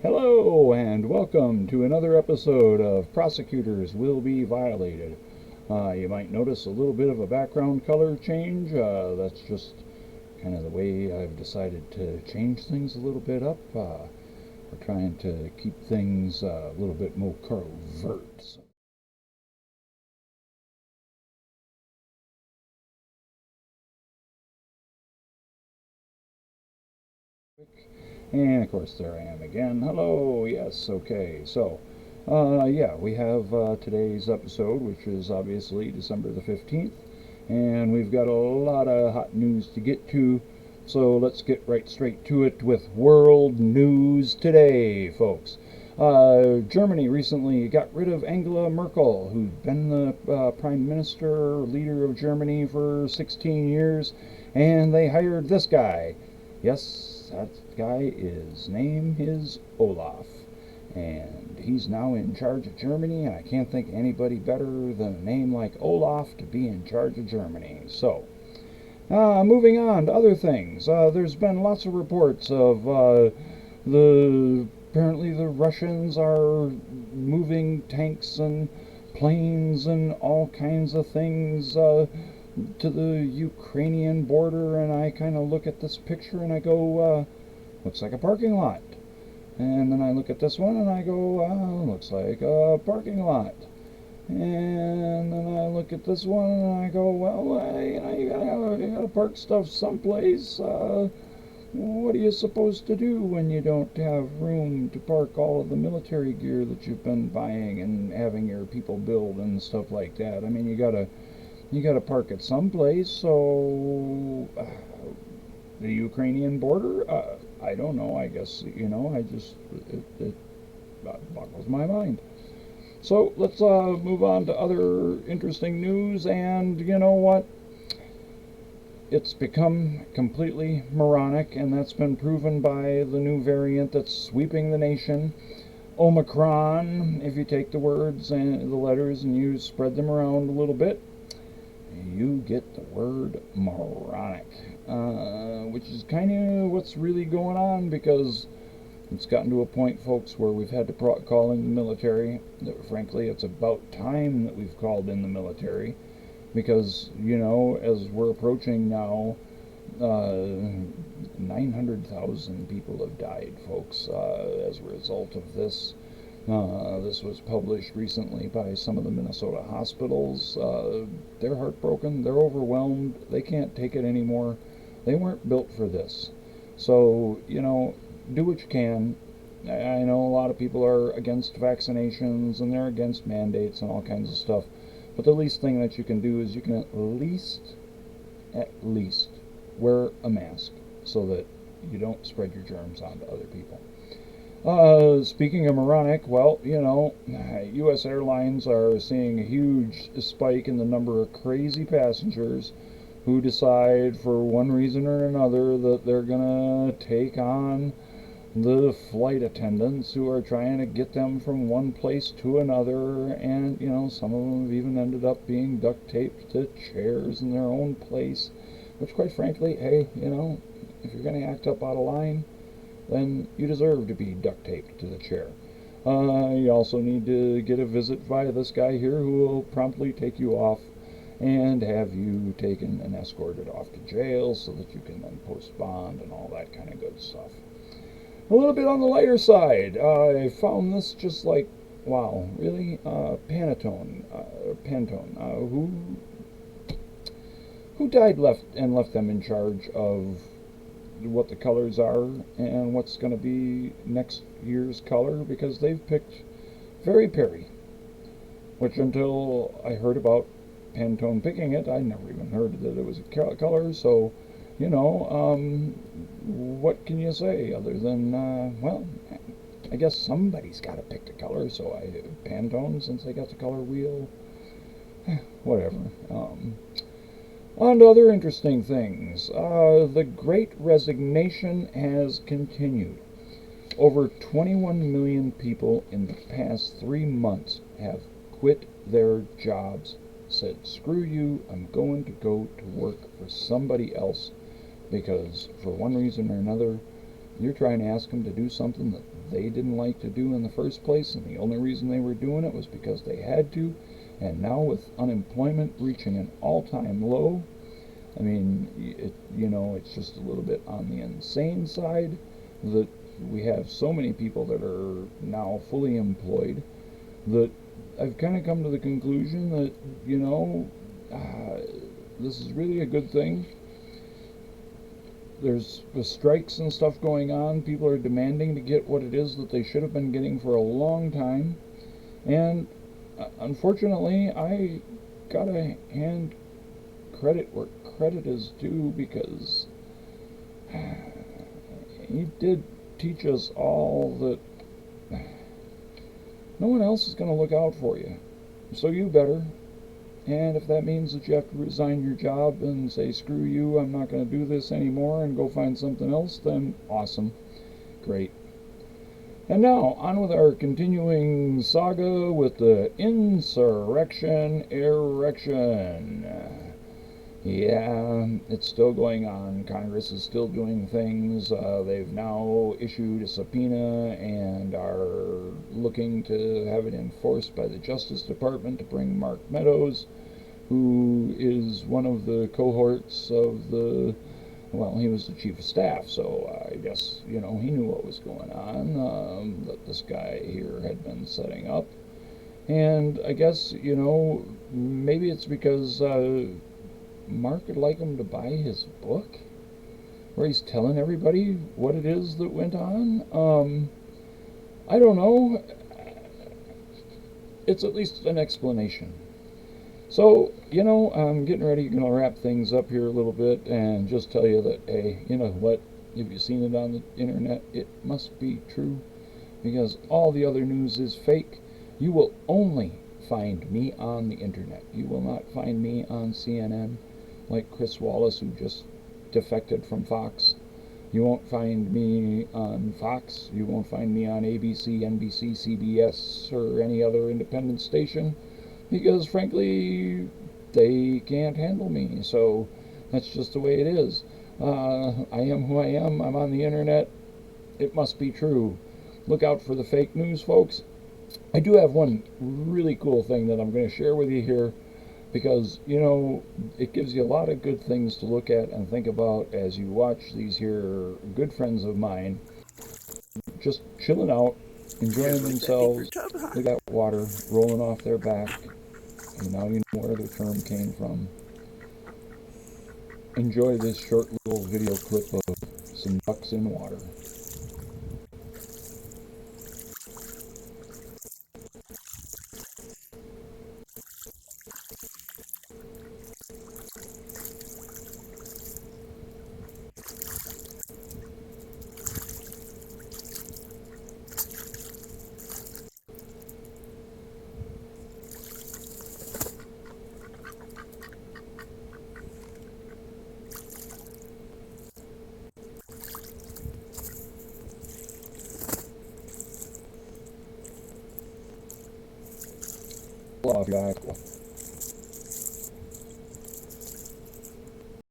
Hello, and welcome to another episode of Prosecutors Will Be Violated. You might notice a little bit of a background color change. That's just kind of the way I've decided to change things a little bit up. We're trying to keep things a little bit more covert. And of course, there I am again. Hello, yes, okay. So, we have today's episode, which is obviously December the 15th, and we've got a lot of hot news to get to. So let's get right straight to it with world news today, folks. Germany recently got rid of Angela Merkel, who'd been the prime minister, leader of Germany for 16 years, and they hired this guy. Yes, that guy is name is Olaf, and he's now in charge of Germany, and I can't think anybody better than a name like Olaf to be in charge of Germany. So, moving on to other things. There's been lots of reports of apparently the Russians are moving tanks and planes and all kinds of things to the Ukrainian border, and I kind of look at this picture and I go, looks like a parking lot. And then I look at this one and I go, looks like a parking lot. And then I look at this one and I go, well, you gotta park stuff someplace. What are you supposed to do when you don't have room to park all of the military gear that you've been buying and having your people build and stuff like that? I mean, you gotta park it someplace. So the Ukrainian border, I don't know. I guess it boggles my mind. So let's move on to other interesting news. And you know what? It's become completely moronic, and that's been proven by the new variant that's sweeping the nation. Omicron, if you take the words and the letters and you spread them around a little bit, you get the word moronic, which is kind of what's really going on, because it's gotten to a point, folks, where we've had to call in the military. Frankly, it's about time that we've called in the military, because, as we're approaching now, 900,000 people have died, folks, as a result of this. This was published recently by some of the Minnesota hospitals. They're heartbroken. They're overwhelmed. They can't take it anymore. They weren't built for this. So, do what you can. I know a lot of people are against vaccinations and they're against mandates and all kinds of stuff. But the least thing that you can do is you can at least wear a mask so that you don't spread your germs onto other people. Speaking of moronic, well, U.S. airlines are seeing a huge spike in the number of crazy passengers who decide for one reason or another that they're going to take on the flight attendants who are trying to get them from one place to another, and some of them have even ended up being duct taped to chairs in their own place, which, quite frankly, hey, if you're going to act up out of line, then you deserve to be duct taped to the chair. You also need to get a visit by this guy here, who will promptly take you off and have you taken and escorted off to jail so that you can then post bond and all that kind of good stuff. A little bit on the lighter side, I found this just like, wow, really? Pantone, who died and left them in charge of what the colors are and what's going to be next year's color, because they've picked Veri Peri, which until I heard about Pantone picking it, I never even heard that it was a color. So, what can you say other than, well, I guess somebody's got to pick the color, so Pantone, since they got the color wheel, whatever. On to other interesting things. The Great Resignation has continued. Over 21 million people in the past 3 months have quit their jobs, said, screw you, I'm going to go to work for somebody else, because for one reason or another, you're trying to ask them to do something that they didn't like to do in the first place, and the only reason they were doing it was because they had to. And now with unemployment reaching an all-time low, I mean, it's just a little bit on the insane side that we have so many people that are now fully employed that I've kind of come to the conclusion that, this is really a good thing. There's the strikes and stuff going on. People are demanding to get what it is that they should have been getting for a long time. And unfortunately, I gotta hand credit where credit is due, because he did teach us all that no one else is going to look out for you. So you better. And if that means that you have to resign your job and say, screw you, I'm not going to do this anymore, and go find something else, then awesome. Great. And now, on with our continuing saga with the Insurrection Erection. Yeah, it's still going on. Congress is still doing things. They've now issued a subpoena and are looking to have it enforced by the Justice Department to bring Mark Meadows, who is one of the cohorts of he was the chief of staff, so I guess, he knew what was going on, that this guy here had been setting up. And I guess, maybe it's because Mark would like him to buy his book, where he's telling everybody what it is that went on. I don't know. It's at least an explanation. So, I'm getting ready to wrap things up here a little bit and just tell you that, hey, you know what? If you've seen it on the internet, it must be true, because all the other news is fake. You will only find me on the internet. You will not find me on CNN like Chris Wallace, who just defected from Fox. You won't find me on Fox. You won't find me on ABC, NBC, CBS, or any other independent station, because frankly, they can't handle me. So that's just the way it is. I am who I am. I'm on the internet. It must be true. Look out for the fake news, folks. I do have one really cool thing that I'm going to share with you here, because, it gives you a lot of good things to look at and think about as you watch these here good friends of mine just chilling out, enjoying themselves. They got water rolling off their back, and now you know where the term came from. Enjoy this short little video clip of some ducks in water. Olaf,